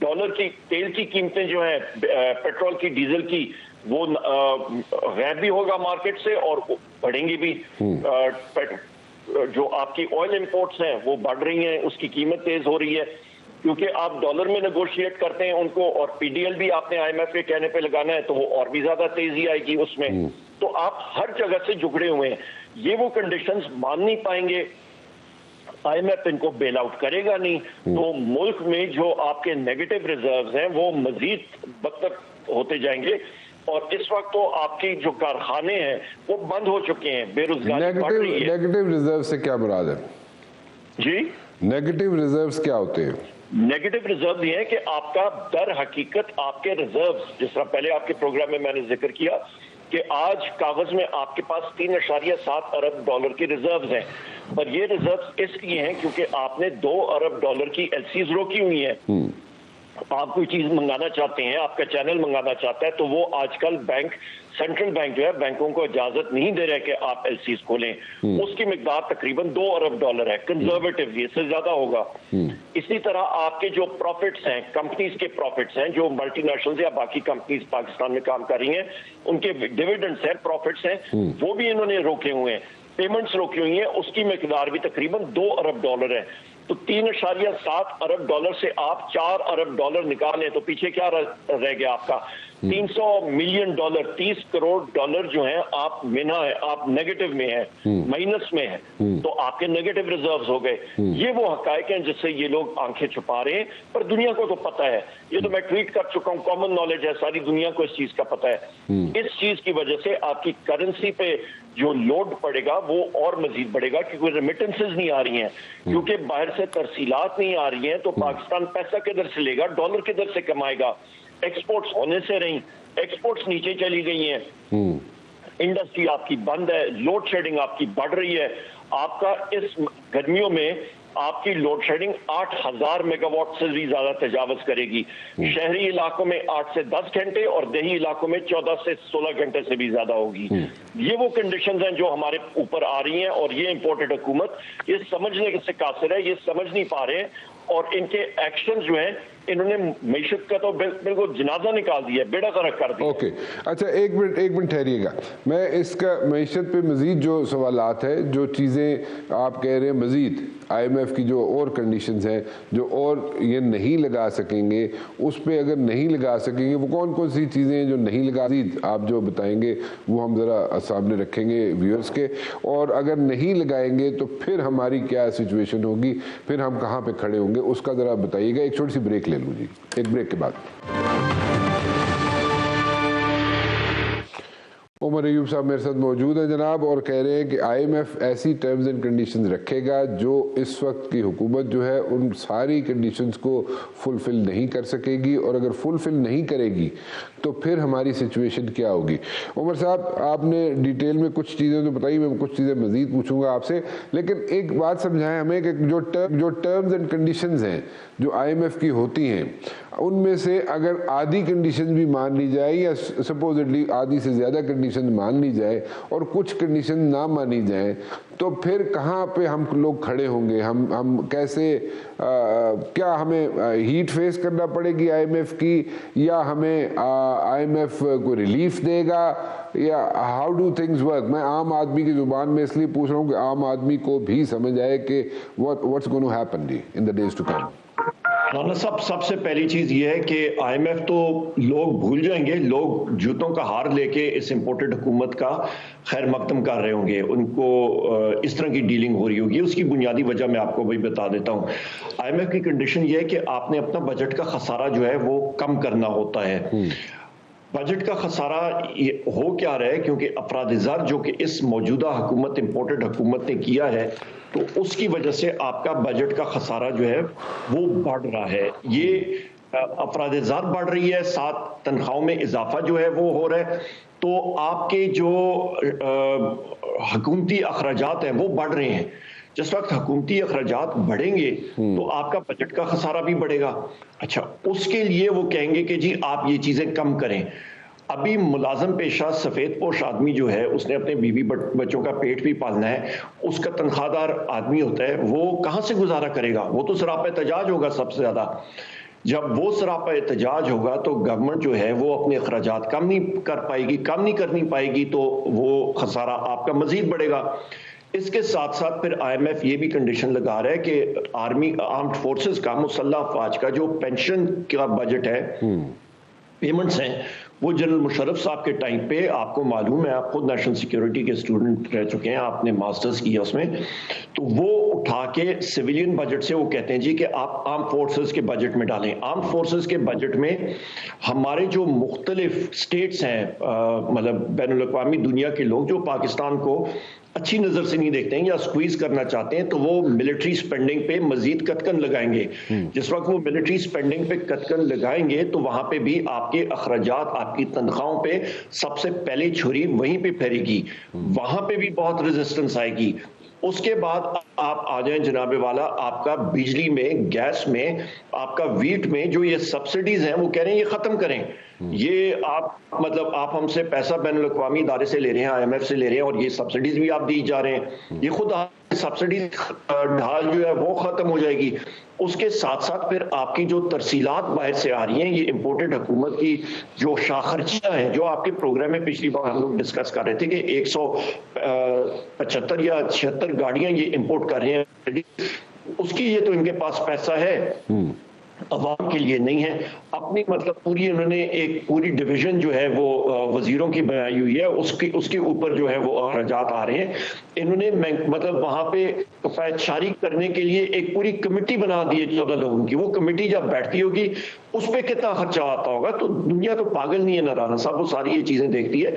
डॉलर की तेल की कीमतें जो है, पेट्रोल की, डीजल की, वो गायब भी होगा मार्केट से और बढ़ेंगी भी। जो आपकी ऑयल इंपोर्ट्स हैं वो बढ़ रही हैं, उसकी कीमत तेज हो रही है क्योंकि आप डॉलर में नेगोशिएट करते हैं उनको, और पीडीएल भी आपने आईएमएफ के कहने पे लगाना है तो वो और भी ज्यादा तेजी आएगी उसमें। तो आप हर जगह से जुड़े हुए हैं, ये वो कंडीशंस मान नहीं पाएंगे, आईएमएफ इनको बेल आउट करेगा नहीं, तो मुल्क में जो आपके नेगेटिव रिजर्व्स हैं वो मजीद बदतर होते जाएंगे। और इस वक्त तो आपकी जो कारखाने हैं वो बंद हो चुके हैं, बेरोजगारी बढ़ रही है। नेगेटिव रिजर्व से क्या मुराद है जी? नेगेटिव रिजर्व्स क्या होते हैं? नेगेटिव रिजर्व ये है कि आपका दर हकीकत आपके रिजर्व्स, जिस तरह पहले आपके प्रोग्राम में मैंने जिक्र किया कि आज कागज में आपके पास 3.7 अरब डॉलर की रिजर्व्स हैं, पर ये रिजर्व्स इसलिए हैं क्योंकि आपने 2 अरब डॉलर की एलसीज रोकी हुई हैं। आप कोई चीज मंगाना चाहते हैं, आपका चैनल मंगाना चाहता है, तो वो आजकल बैंक, सेंट्रल बैंक जो है, बैंकों को इजाजत नहीं दे रहे कि आप एलसीज खोलें। उसकी मिकदार तकरीबन 2 अरब डॉलर है, कंजर्वेटिव, इससे ज्यादा होगा। इसी तरह आपके जो प्रॉफिट्स हैं, कंपनीज के प्रॉफिट्स हैं, जो मल्टीनेशनल्स या बाकी कंपनीज पाकिस्तान में काम कर रही हैं, उनके डिविडेंड्स हैं, प्रॉफिट्स हैं, वो भी इन्होंने रोके हुए हैं, पेमेंट्स रोकी हुई हैं, उसकी मिकदार भी तकरीबन 2 अरब डॉलर है। तो 3.7 अरब डॉलर से आप 4 अरब डॉलर निकालें तो पीछे क्या रह गया आपका? 300 मिलियन डॉलर, 30 करोड़ डॉलर जो है आप मिना है, आप नेगेटिव में है, माइनस में है, तो आपके नेगेटिव रिजर्व्स हो गए। ये वो हकायक हैं जिससे ये लोग आंखें छुपा रहे हैं, पर दुनिया को तो पता है, ये तो मैं ट्वीट कर चुका हूँ, कॉमन नॉलेज है, सारी दुनिया को इस चीज का पता है। इस चीज की वजह से आपकी करेंसी पे जो लोड पड़ेगा वो और मजीद बढ़ेगा क्योंकि रेमिटेंसेज नहीं आ रही हैं, क्योंकि बाहर से तरसीलात नहीं आ रही हैं, तो पाकिस्तान पैसा किधर से लेगा, डॉलर किधर से कमाएगा? एक्सपोर्ट्स होने से रही, एक्सपोर्ट्स नीचे चली गई हैं, इंडस्ट्री आपकी बंद है, लोड शेडिंग आपकी बढ़ रही है। आपका इस गर्मियों में आपकी लोड शेडिंग 8000 मेगावाट से भी ज्यादा तजावज करेगी। शहरी इलाकों में 8 से 10 घंटे और देही इलाकों में 14 से 16 घंटे से भी ज्यादा होगी। ये वो कंडीशंस हैं जो हमारे ऊपर आ रही हैं, और ये इंपोर्टेड हुकूमत ये समझने से कासिर है, ये समझ नहीं पा रहे हैं, और इनके एक्शन जो हैं इन्होंने मईशत का तो बिल्कुल जनाजा निकाल दिया, बेड़ा गर्क कर दिया। ओके, अच्छा एक मिनट ठहरिएगा, मैं इसका मईशत पे मजीद जो सवालात है, जो चीज़ें आप कह रहे हैं मजीद आईएमएफ की जो और कंडीशंस हैं जो और ये नहीं लगा सकेंगे, उस पे अगर नहीं लगा सकेंगे वो कौन कौन सी चीज़ें हैं जो नहीं लगा, आप जो बताएंगे वो हम ज़रा सामने रखेंगे व्यूअर्स के, और अगर नहीं लगाएंगे तो फिर हमारी क्या सिचुएशन होगी, फिर हम कहाँ पे खड़े होंगे, उसका ज़रा बताइएगा। एक छोटी सी ब्रेक ले लूँ जी, एक ब्रेक के बाद। उमर अयूब साहब मेरे साथ मौजूद हैं जनाब, और कह रहे हैं कि आईएमएफ ऐसी टर्म्स एंड कंडीशंस रखेगा जो इस वक्त की हुकूमत जो है उन सारी कंडीशंस को फुलफिल नहीं कर सकेगी, और अगर फुलफिल नहीं करेगी तो फिर हमारी सिचुएशन क्या होगी। उमर साहब आपने डिटेल में कुछ चीज़ें तो बताई, मैं कुछ चीज़ें मज़ीद पूछूंगा आपसे, लेकिन एक बात समझाएं हमें कि जो टर्म्स एंड कंडीशंस हैं जो आईएमएफ की होती हैं, उनमें से अगर आधी कंडीशन भी मान ली जाए या सपोजिटली आधी से ज़्यादा कंडीशन मान ली जाए और कुछ कंडीशन ना मानी जाए, तो फिर कहाँ पे हम लोग खड़े होंगे, हम कैसे क्या हमें हीट फेस करना पड़ेगी आईएमएफ की, या हमें आईएमएफ को रिलीफ देगा, या हाउ डू थिंग्स वर्क? मैं आम आदमी की जुबान में इसलिए पूछ रहा हूँ कि आम आदमी को भी समझ आए कि what's going to happen in the days to come. Rana साहब, सबसे पहली चीज ये है कि आईएमएफ तो लोग भूल जाएंगे, लोग जूतों का हार लेके इस इंपोर्टेड हुकूमत का खैर मकदम कर रहे होंगे, उनको इस तरह की डीलिंग हो रही होगी। उसकी बुनियादी वजह मैं आपको भाई बता देता हूँ। आईएमएफ की कंडीशन ये है कि आपने अपना बजट का खसारा जो है वो कम करना होता है। बजट का खसारा हो क्या रहा है, क्योंकि अफराद-ए-ज़र जो कि इस मौजूदा हुकूमत, इंपोर्टेड हुकूमत ने किया है, तो उसकी वजह से आपका बजट का खसारा जो है वो बढ़ रहा है। ये अफराद-ए-ज़र बढ़ रही है, साथ तनख्वाहों में इजाफा जो है वो हो रहा है, तो आपके जो हुकूमती अखराजात हैं वो बढ़ रहे हैं। जिस वक्त हुकूमती अखराजात बढ़ेंगे तो आपका बजट का खसारा भी बढ़ेगा। अच्छा, उसके लिए वो कहेंगे कि जी आप ये चीजें कम करें। अभी मुलाजम पेशा सफेद पोश आदमी जो है, उसने अपने बीवी बच्चों का पेट भी पालना है, उसका तनख्वाहदार आदमी होता है, वो कहां से गुजारा करेगा? वो तो सरापे तजाज होगा सबसे ज्यादा। जब वो सरापा एहतजाज होगा तो गवर्नमेंट जो है वो अपने अखराजात कम नहीं कर पाएगी, कम नहीं करनी पाएगी, तो वो खसारा आपका मजीद बढ़ेगा। इसके साथ साथ फिर IMF ये भी कंडीशन लगा रहा है कि आर्मी आर्म्ड फोर्सेस का, मुसल्लह अफवाज का जो पेंशन का बजट है, पेमेंट्स हैं, वो जनरल मुशर्रफ साहब के टाइम पे, आपको मालूम है, आप खुद नेशनल सिक्योरिटी के स्टूडेंट रह चुके हैं, आपने मास्टर्स किया उसमें, तो वो उठा के सिविलियन बजट से वो कहते हैं जी कि आप आर्म फोर्सेस के बजट में डालें। आर्म फोर्सेस के बजट में हमारे जो मुख्तलिफ स्टेट्स हैं, मतलब बैनुल अक़वामी दुनिया के लोग जो पाकिस्तान को अच्छी नजर से नहीं देखते हैं या स्क्वीज करना चाहते हैं, तो वो मिलिट्री स्पेंडिंग पे मजीद कटकन लगाएंगे। जिस वक्त वो मिलिट्री स्पेंडिंग पे कटकन लगाएंगे तो वहां पे भी आपके अखराजात, आपकी तनख्वाहों पे सबसे पहले छुरी वहीं पे फेरेगी, वहां पे भी बहुत रेजिस्टेंस आएगी। उसके बाद आप आ जाएं जनाबे वाला, आपका बिजली में, गैस में, आपका वीट में जो ये सब्सिडीज हैं, वो कह रहे हैं ये खत्म करें। ये आप मतलब आप हमसे पैसा बैनुल अक़वामी इदारे से ले रहे हैं, IMF से ले रहे हैं, और ये सब्सिडीज भी आप दी जा रहे हैं, ये खुद सब्सिडीज ढाल जो है वो खत्म हो जाएगी। उसके साथ साथ फिर आपकी जो तरसीलात बाहर से आ रही हैं, ये इंपोर्टेड हुकूमत की जो शाखर्चियां हैं, जो आपके प्रोग्राम में पिछली बार हम लोग डिस्कस कर रहे थे कि 175 या 76 गाड़ियां ये इंपोर्ट कर रहे हैं, उसकी ये तो इनके पास पैसा है, अवाम के लिए नहीं है। अपनी मतलब पूरी उन्होंने एक पूरी डिवीजन जो है वो वजीरों की बनाई हुई है, उसके ऊपर जो है वो अखराजात आ रहे हैं। इन्होंने मतलब वहां पे कफायतशारी करने के लिए एक पूरी कमेटी बना दी है 14 लोगों की। वो कमेटी जब बैठती होगी उस पर कितना खर्चा आता होगा, तो दुनिया तो पागल नहीं है ना राना साहब, वो सारी ये चीजें देखती है,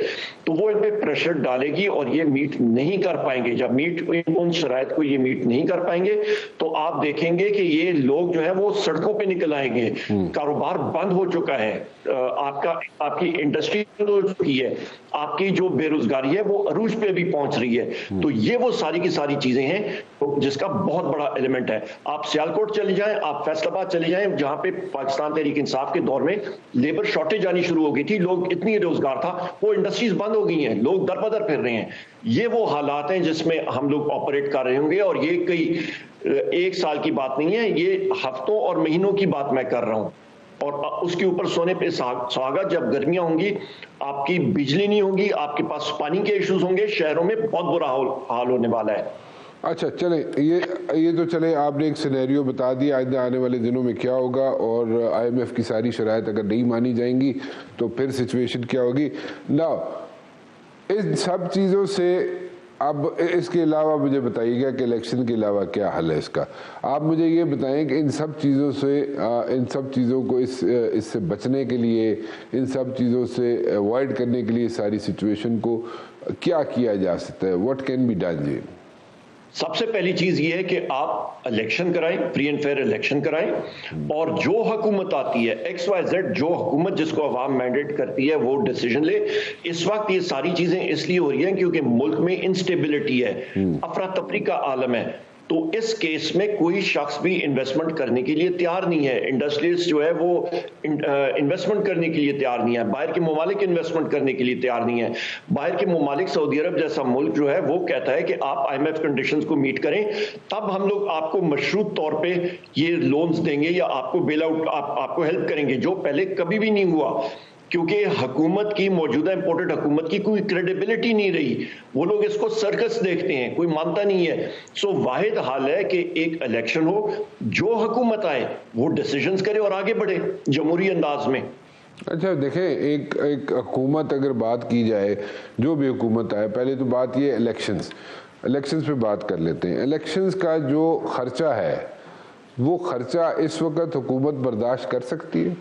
तो वो इन पे प्रेशर डालेगी और ये मीट नहीं कर पाएंगे। जब मीट उन शराइत को ये मीट नहीं कर पाएंगे तो आप देखेंगे कि ये लोग जो है वो सड़कों पे निकल आएंगे, कारोबार बंद हो चुका है, आपकी इंडस्ट्री बंद हो चुकी है, आपकी जो बेरोजगारी है वो अरूज पे भी पहुंच रही है। तो ये वो सारी की सारी चीजें हैं जिसका बहुत बड़ा एलिमेंट है। आप सियालकोट चले जाएं, आप फैसलाबाद चले जाएं, जहां पे पाकिस्तान तहरीक इंसाफ के दौर में लेबर शॉर्टेज आनी शुरू हो गई थी, लोग इतनी रोजगार था, वो इंडस्ट्रीज बंद हो गई हैं, लोग दर बदर फिर रहे हैं। ये वो हालात हैं जिसमें हम लोग ऑपरेट कर रहे होंगे, और ये कई एक साल की बात नहीं है, ये हफ्तों और महीनों की बात मैं कर रहा हूं। और उसके ऊपर सोने पे सुहागा, जब गर्मियां होंगी, आपकी बिजली नहीं होगी, आपके पास पानी के इश्यूज होंगे, शहरों में बहुत बुरा हाल होने वाला है। अच्छा चले, ये तो चले, आपने एक सिनेरियो बता दिया आने वाले दिनों में क्या होगा, और IMF की सारी शराइत अगर नहीं मानी जाएंगी तो फिर सिचुएशन क्या होगी ना। इन सब चीज़ों से अब इसके अलावा मुझे बताइएगा कि इलेक्शन के अलावा क्या हल है इसका। आप मुझे ये बताएं कि इन सब चीज़ों से, इन सब चीज़ों को इससे बचने के लिए, इन सब चीज़ों से अवॉइड करने के लिए, सारी सिचुएशन को क्या किया जा सकता है, व्हाट कैन बी डन जी? सबसे पहली चीज ये है कि आप इलेक्शन कराएं, फ्री एंड फेयर इलेक्शन कराएं, और जो हुकूमत आती है XYZ, जो हुकूमत जिसको अवाम मैंडेट करती है वो डिसीजन ले। इस वक्त ये सारी चीजें इसलिए हो रही हैं क्योंकि मुल्क में इंस्टेबिलिटी है, अफरा तफरी का आलम है, तो इस केस में कोई शख्स भी इन्वेस्टमेंट करने के लिए तैयार नहीं है। इंडस्ट्रीज जो है वो इन्वेस्टमेंट करने के लिए तैयार नहीं है, बाहर के ममालिक इन्वेस्टमेंट करने के लिए तैयार नहीं है। बाहर के ममालिक, सऊदी अरब जैसा मुल्क जो है वो कहता है कि आप IMF कंडीशंस को मीट करें, तब हम लोग आपको मशरूत तौर पे ये लोन्स देंगे या आपको बेल आउट, आपको हेल्प करेंगे, जो पहले कभी भी नहीं हुआ, क्योंकि हुकूमत की, मौजूदा इंपोर्टेड हुकूमत की कोई क्रेडिबिलिटी नहीं रही। वो लोग इसको सर्कस देखते हैं, कोई मानता नहीं है। सो वाहिद हाल है कि एक इलेक्शन हो, जो हुकूमत आए वो डिसीजंस करे और आगे बढ़े जमहूरी अंदाज में। अच्छा देखें, एक हुकूमत अगर बात की जाए, जो भी हुकूमत आए, पहले तो बात ये इलेक्शंस पे बात कर लेते हैं। इलेक्शंस का जो खर्चा है, वो खर्चा इस वक्त हुकूमत बर्दाश्त कर सकती है?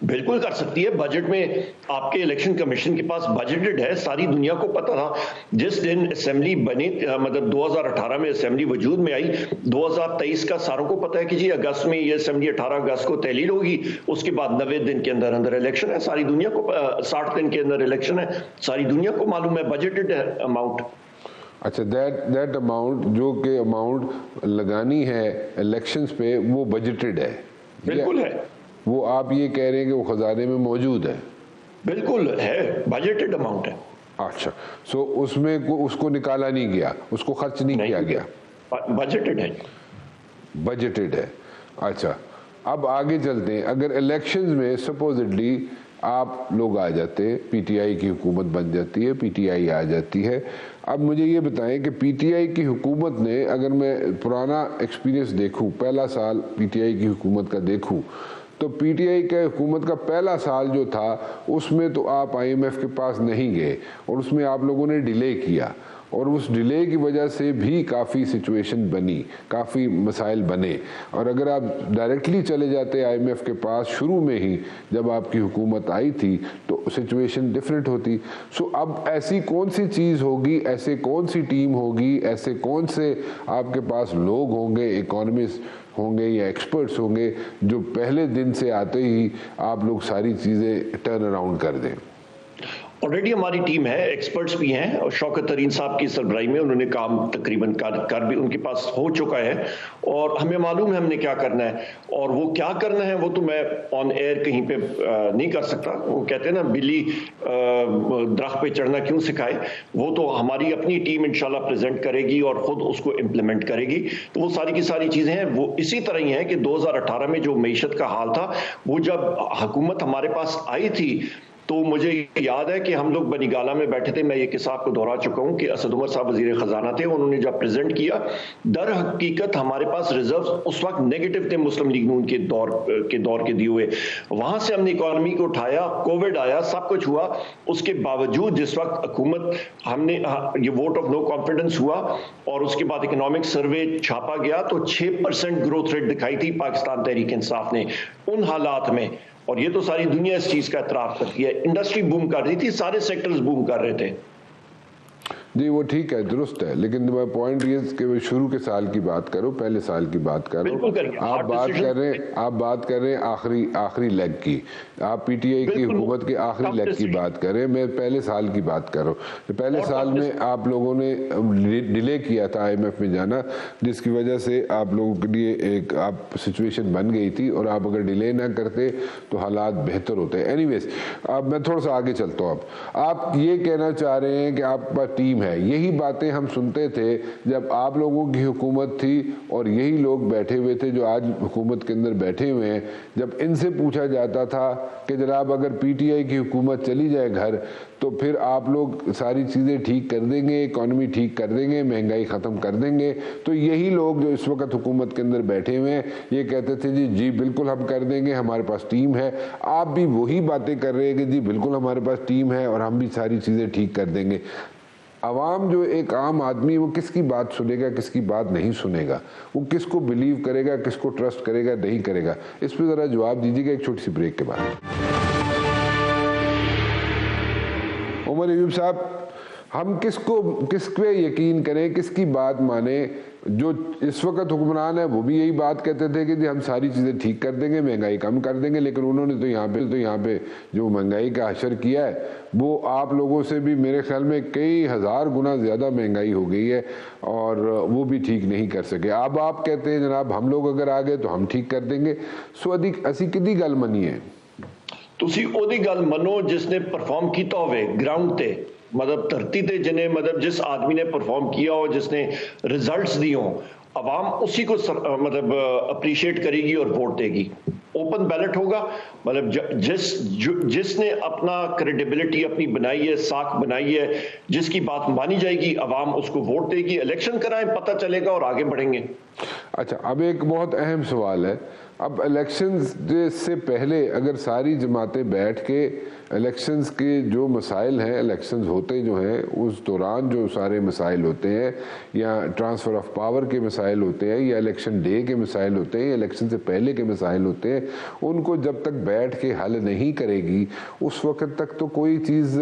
बिल्कुल कर सकती है। बजट में आपके इलेक्शन कमीशन के पास बजटेड है, सारी दुनिया को पता था। जिस दिन असेंबली बनी, मतलब 2018 में असेंबली वजूद में आई, 2023 का सारों को पता है कि जी अगस्त में ये असेंबली 18 अगस्त को तहलील होगी, उसके बाद 90 दिन के अंदर अंदर इलेक्शन है, सारी दुनिया को 60 दिन के अंदर इलेक्शन है, सारी दुनिया को मालूम है, बजटेड है अमाउंट। अच्छा, दैट अमाउंट, जो कि अमाउंट लगानी है इलेक्शंस पे, वो बजटेड है? बिल्कुल है। वो आप ये कह रहे हैं कि वो खजाने में मौजूद है? बिल्कुल है, बजटेड अमाउंट है। अच्छा, सो उसमें उसको निकाला नहीं गया, उसको खर्च नहीं किया गया, बजटेड है। बजटेड है। अच्छा, अब आगे चलते हैं, अगर इलेक्शंस में सपोजिटली आप लोग आ जाते हैं, पीटीआई की हुकूमत बन जाती है, पीटीआई आ जाती है, अब मुझे ये बताएं कि पीटीआई की हुकूमत ने, अगर मैं पुराना एक्सपीरियंस देखूं, पहला साल पीटीआई की हुकूमत का देखूं, तो पीटीआई के हुकूमत का पहला साल जो था उसमें तो आप आईएमएफ के पास नहीं गए और उसमें आप लोगों ने डिले किया, और उस डिले की वजह से भी काफ़ी सिचुएशन बनी, काफ़ी मसाइल बने। और अगर आप डायरेक्टली चले जाते आईएमएफ के पास शुरू में ही जब आपकी हुकूमत आई थी तो सिचुएशन डिफरेंट होती। सो अब ऐसी कौन सी चीज़ होगी, ऐसे कौन सी टीम होगी, ऐसे कौन से आपके पास लोग होंगे, इकोनॉमिस्ट होंगे या एक्सपर्ट्स होंगे, जो पहले दिन से आते ही आप लोग सारी चीज़ें टर्न अराउंड कर दें? ऑलरेडी हमारी टीम है, एक्सपर्ट्स भी हैं, और शौकत तरीन साहब की सरबराही में उन्होंने काम तकरीबन कर भी उनके पास हो चुका है, और हमें मालूम है हमने क्या करना है, और वो क्या करना है वो तो मैं ऑन एयर कहीं पे नहीं कर सकता। वो कहते हैं ना, बिल्ली दरख्त पे चढ़ना क्यों सिखाए, वो तो हमारी अपनी टीम इंशाल्लाह प्रेजेंट करेगी और खुद उसको इम्प्लीमेंट करेगी। तो वो सारी की सारी चीजें हैं, वो इसी तरह ही हैं कि 2018 में जो मईशत का हाल था, वो जब हुकूमत हमारे पास आई थी तो मुझे याद है कि हम लोग बनीगाला में बैठे थे। मैं ये किस्सा आपको दोहरा चुका हूँ कि असद उमर साहब वजीर खजाना थे, उन्होंने जब प्रेजेंट किया, दर हकीकत हमारे पास रिजर्व्स उस वक्त नेगेटिव थे मुस्लिम लीग नून के दौर के दिए हुए। वहां से हमने इकोनॉमी को उठाया, कोविड आया, सब कुछ हुआ, उसके बावजूद जिस वक्त हुकूमत हमने ये वोट ऑफ नो कॉन्फिडेंस हुआ और उसके बाद इकोनॉमिक सर्वे छापा गया तो 6% ग्रोथ रेट दिखाई थी पाकिस्तान तहरीक इंसाफ ने उन हालात में, और ये तो सारी दुनिया इस चीज का एतराफ करती है। इंडस्ट्री बूम कर रही थी, सारे सेक्टर्स बूम कर रहे थे। जी वो ठीक है, दुरुस्त है, लेकिन मैं पॉइंट ये कि शुरू के साल की बात करो, पहले साल की बात करो। आप बात कर रहे हैं आखिरी लेग की, आप पीटीआई की हुकूमत के आखिरी लेग की बात कर रहे हैं, मैं पहले साल की बात कर रहा हूँ। तो पहले साल में आप लोगों ने डिले किया था आईएमएफ में जाना, जिसकी वजह से आप लोगों के लिए एक आप सिचुएशन बन गई थी, और आप अगर डिले ना करते तो हालात बेहतर होते। एनीवेज, अब मैं थोड़ा सा आगे चलता हूँ। आप ये कहना चाह रहे हैं कि आपके पास टीम है, यही बातें हम सुनते थे जब आप लोगों की हुकूमत थी, और यही लोग बैठे हुए थे जो आज हुकूमत के अंदर बैठे हुए हैं। जब इनसे पूछा जाता था कि जनाब अगर पीटीआई की हुकूमत चली जाए घर, तो फिर आप लोग सारी चीज़ें ठीक कर देंगे, इकॉनमी ठीक कर देंगे, महंगाई ख़त्म कर देंगे, तो यही लोग जो इस वक्त हुकूमत के अंदर बैठे हुए हैं ये कहते थे जी बिल्कुल हम कर देंगे, हमारे पास टीम है। आप भी वही बातें कर रहे हैं कि जी बिल्कुल हमारे पास टीम है और हम भी सारी चीज़ें ठीक कर देंगे। अवाम जो एक आम आदमी, वो किसकी बात सुनेगा, किसकी बात नहीं सुनेगा, वो किसको बिलीव करेगा, किसको ट्रस्ट करेगा, नहीं करेगा, इस पर ज़रा जवाब दीजिएगा एक छोटी सी ब्रेक के बाद। उमर अयूब साहब, हम किस पे यकीन करें, किसकी बात माने? जो इस वक्त हुक्मरान है वो भी यही बात कहते थे कि जी हम सारी चीज़ें ठीक कर देंगे, महंगाई कम कर देंगे, लेकिन उन्होंने तो यहाँ पे जो महंगाई का हशर किया है वो आप लोगों से भी मेरे ख्याल में कई हज़ार गुना ज़्यादा महंगाई हो गई है, और वो भी ठीक नहीं कर सके। अब आप कहते हैं जनाब हम लोग अगर आ गए तो हम ठीक कर देंगे। सो असी कितनी गल मनी है? तुसी ओदी गल मनो जिसने परफॉर्म किया होवे ग्राउंड ते, मतलब धरती ते जिन्हें, मतलब जिस आदमी ने परफॉर्म किया हो, जिसने रिजल्ट्स दिए हो, अवाम उसी को मतलब अप्रिशिएट करेगी और वोट देगी। ओपन बैलेट होगा, मतलब जिसने अपना क्रेडिबिलिटी अपनी बनाई है, साख बनाई है, जिसकी बात मानी जाएगी, अवाम उसको वोट देगी। इलेक्शन कराएं, पता चलेगा और आगे बढ़ेंगे। अच्छा, अब एक बहुत अहम सवाल है, अब इलेक्शंस से पहले अगर सारी जमातें बैठ के इलेक्शंस के जो मसाइल हैं, इलेक्शंस होते जो हैं उस दौरान जो सारे मसाइल होते हैं, या ट्रांसफ़र ऑफ पावर के मसाइल होते हैं, या इलेक्शन डे के मसाइल होते हैं, या इलेक्शन से पहले के मसाइल होते हैं, उनको जब तक बैठ के हल नहीं करेगी उस वक्त तक तो कोई चीज़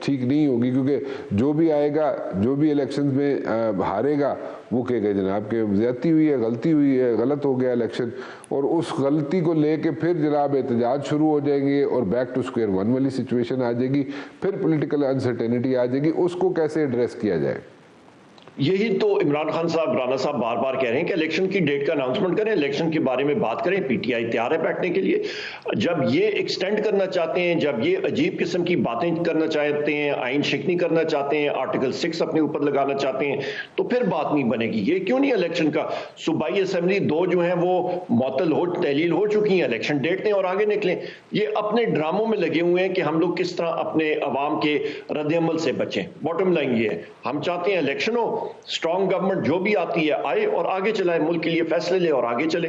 ठीक नहीं होगी। क्योंकि जो भी आएगा, जो भी इलेक्शंस में हारेगा, वो कहेगा जनाब के ज़्यादती हुई है, गलती हुई है, गलत हो गया इलेक्शन, और उस गलती को लेके फिर जनाब एहतजाज शुरू हो जाएंगे और बैक टू स्क्वायर वन वाली सिचुएशन आ जाएगी, फिर पॉलिटिकल अनसर्टेनिटी आ जाएगी। उसको कैसे एड्रेस किया जाए? यही तो इमरान खान साहब, राना साहब बार बार कह रहे हैं कि इलेक्शन की डेट का अनाउंसमेंट करें, इलेक्शन के बारे में बात करें। पीटीआई तैयार है बैठने के लिए। जब ये एक्सटेंड करना चाहते हैं, जब ये अजीब किस्म की बातें करना चाहते हैं, आइन शिकनी करना चाहते हैं, आर्टिकल 6 अपने ऊपर लगाना चाहते हैं, तो फिर बात नहीं बनेगी। ये क्यों नहीं इलेक्शन का? सूबाई असेंबली 2 जो है वो मुअत्तल हो, तहलील हो चुकी है, इलेक्शन डेट दें और आगे निकलें। ये अपने ड्रामों में लगे हुए हैं कि हम लोग किस तरह अपने अवाम के रद्द-ए-अमल से बचें। बॉटम लाइन ये है, हम चाहते हैं इलेक्शन हो, स्ट्रॉन्ग गवर्नमेंट जो भी आती है आए और आगे चलाए, मुल्क के लिए फैसले ले और आगे चले।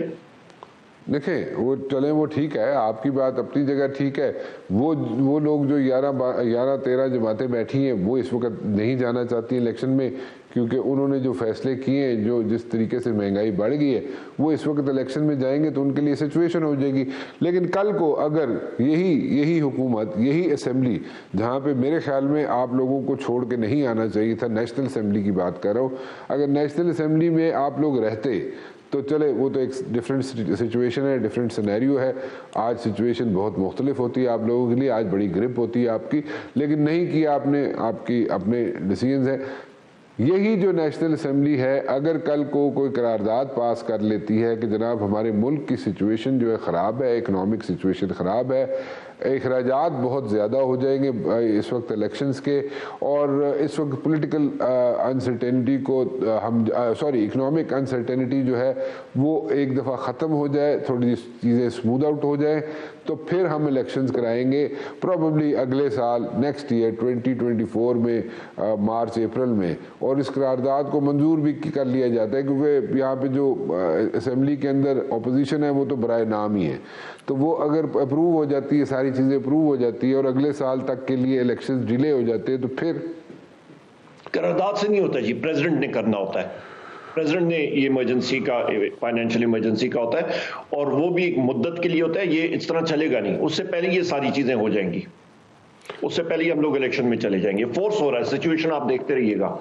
देखें वो चले, वो ठीक है, आपकी बात अपनी जगह ठीक है। वो लोग जो 11-13 जमातें बैठी हैं वो इस वक्त नहीं जाना चाहती इलेक्शन में, क्योंकि उन्होंने जो फैसले किए हैं, जो जिस तरीके से महंगाई बढ़ गई है, वो इस वक्त इलेक्शन में जाएंगे तो उनके लिए सिचुएशन हो जाएगी। लेकिन कल को अगर यही हुकूमत, यही असेंबली, जहाँ पे मेरे ख्याल में आप लोगों को छोड़ के नहीं आना चाहिए था, नेशनल असेंबली की बात कर रहा हूँ, अगर नेशनल असेंबली में आप लोग रहते तो चले, वो तो एक डिफरेंट सिचुएशन है, डिफरेंट सिनेरियो है। आज सिचुएशन बहुत मुख्तलिफ होती है आप लोगों के लिए, आज बड़ी ग्रिप होती है आपकी, लेकिन नहीं किया आपने, आपकी अपने डिसीजंस है। यही जो नेशनल असेंबली है, अगर कल को कोई करारदाद पास कर लेती है कि जनाब हमारे मुल्क की सिचुएशन जो है ख़राब है, इकनॉमिक सिचुएशन ख़राब है, अखराजात बहुत ज़्यादा हो जाएंगे इस वक्त इलेक्शंस के, और इस वक्त पॉलिटिकल अनसर्टेनिटी को हम इकनॉमिक अनसर्टेनिटी जो है वो एक दफ़ा ख़त्म हो जाए, थोड़ी चीज़ें स्मूथ आउट हो जाए, तो फिर हम इलेक्शंस कराएंगे प्रोबेबली अगले साल, नेक्स्ट ईयर 2024 में, मार्च अप्रैल में। और इस करारदाद को मंजूर भी कर लिया जाता है, क्योंकि यहाँ पे जो असेंबली के अंदर अपोजिशन है वो तो बराए नाम ही है, तो वो अगर अप्रूव हो जाती है, सारी चीज़ें अप्रूव हो जाती है और अगले साल तक के लिए इलेक्शंस डिले हो जाते हैं, तो फिर करारदाद से नहीं होता जी, प्रेसिडेंट ने करना होता है। प्रेसिडेंट ने ये इमरजेंसी का, फाइनेंशियल इमरजेंसी का होता है, और वो भी एक मुद्दत के लिए होता है। ये इस तरह चलेगा नहीं, उससे पहले ये सारी चीजें हो जाएंगी, उससे पहले ही हम लोग इलेक्शन में चले जाएंगे। फोर्स हो रहा है, सिचुएशन आप देखते रहिएगा।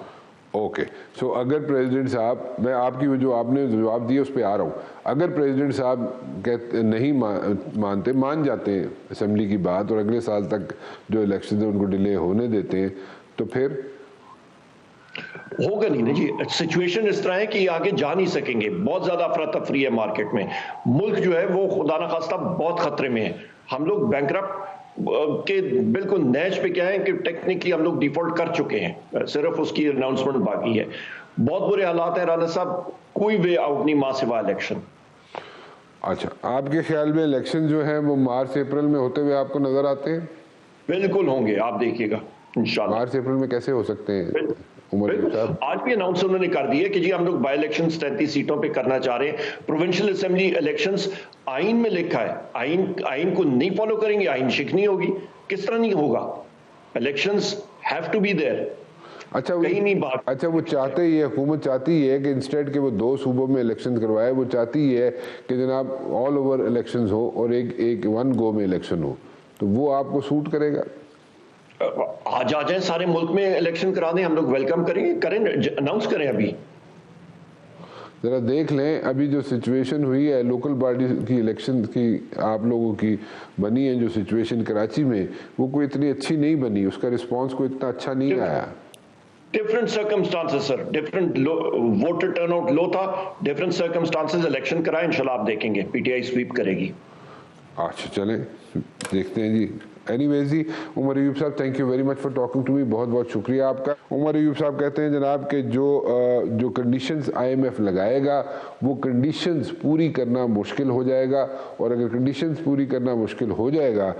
ओके, सो अगर प्रेसिडेंट साहब, मैं आपकी जो आपने जवाब दिया उस पर आ रहा हूँ, अगर प्रेसिडेंट साहब कहते नहीं मान जाते हैं असेंबली की बात और अगले साल तक जो इलेक्शन है उनको डिले होने देते हैं, तो फिर होगा नहीं ना जी। सिचुएशन इस तरह है कि आगे जा नहीं सकेंगे, बहुत ज्यादा अफरा तफरी है मार्केट में, मुल्क जो है वो खुदा न खास्ता बहुत खतरे में है। हम लोग बैंकरप्ट के बिल्कुल नैच पे क्या है कि टेक्निकली हम लोग डिफॉल्ट कर चुके हैं, सिर्फ उसकी अनाउंसमेंट बाकी है। बहुत बुरे हालात हैं राना साहब, कोई वे आउट नहीं मां सिवा इलेक्शन। अच्छा, आपके ख्याल में इलेक्शन जो है वो मार्च अप्रैल में होते हुए आपको नजर आते हैं? बिल्कुल होंगे, आप देखिएगा इंशाल्लाह। मार्च अप्रैल में कैसे हो सकते हैं उमर साहब? आज भी अनाउंस उन्होंने कर दी है कि जी हम लोग बाई इलेक्शन 33 सीटों पे करना चाह रहे हैं। प्रोविंशियल असेंबली इलेक्शंस आइन में लिखा है, आइन को नहीं फॉलो करेंगे, आइन शिकनी होगी। किस तरह नहीं होगा? Elections have to be there. अच्छा, कहीं नहीं बात। अच्छा, वो चाहते ही है, हुकूमत चाहती है कि इंस्टेड के वो 2 सूबों में इलेक्शन करवाए, वो चाहती है कि जनाब ऑल ओवर इलेक्शंस हो और एक वन गो में इलेक्शन हो, तो वो आपको सूट करेगा? आज आ जाए, सारे मुल्क में इलेक्शन करा दें, हम लोग वेलकम करेंगे, करें, अनाउंस करें। अभी जरा देख लें, अभी जो सिचुएशन हुई है लोकल बॉडी की इलेक्शन की आप लोगों की बनी है, जो सिचुएशन कराची में, वो कोई इतनी अच्छी नहीं बनी, उसका रिस्पांस कोई इतना अच्छा नहीं आया। Different circumstances sir, different voter turnout low था, डिफरेंट सर्कमस्टांसेस, इलेक्शन कराएं, इंशाल्लाह आप देखेंगे पीटीआई स्वीप करेगी। अच्छा, चलें देखते हैं जी। एनीवेज जी, उमर अयूब साहब, thank you very much for talking to me, बहुत बहुत शुक्रिया आपका। उमर अयूब साहब कहते हैं जनाब कि जो कंडीशंस IMF लगाएगा वो कंडीशंस पूरी करना मुश्किल हो जाएगा, और अगर कंडीशंस पूरी करना मुश्किल हो जाएगा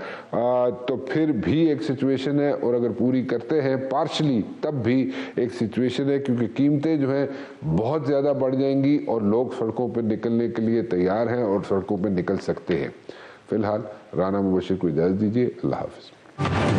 तो फिर भी एक सिचुएशन है, और अगर पूरी करते हैं पार्शली तब भी एक सिचुएशन है, क्योंकि कीमतें जो हैं बहुत ज़्यादा बढ़ जाएंगी और लोग सड़कों पर निकलने के लिए तैयार हैं और सड़कों पर निकल सकते हैं। फिलहाल राना मुबशिर को इजाज़त दीजिए, अल्लाह हाफ़िज़।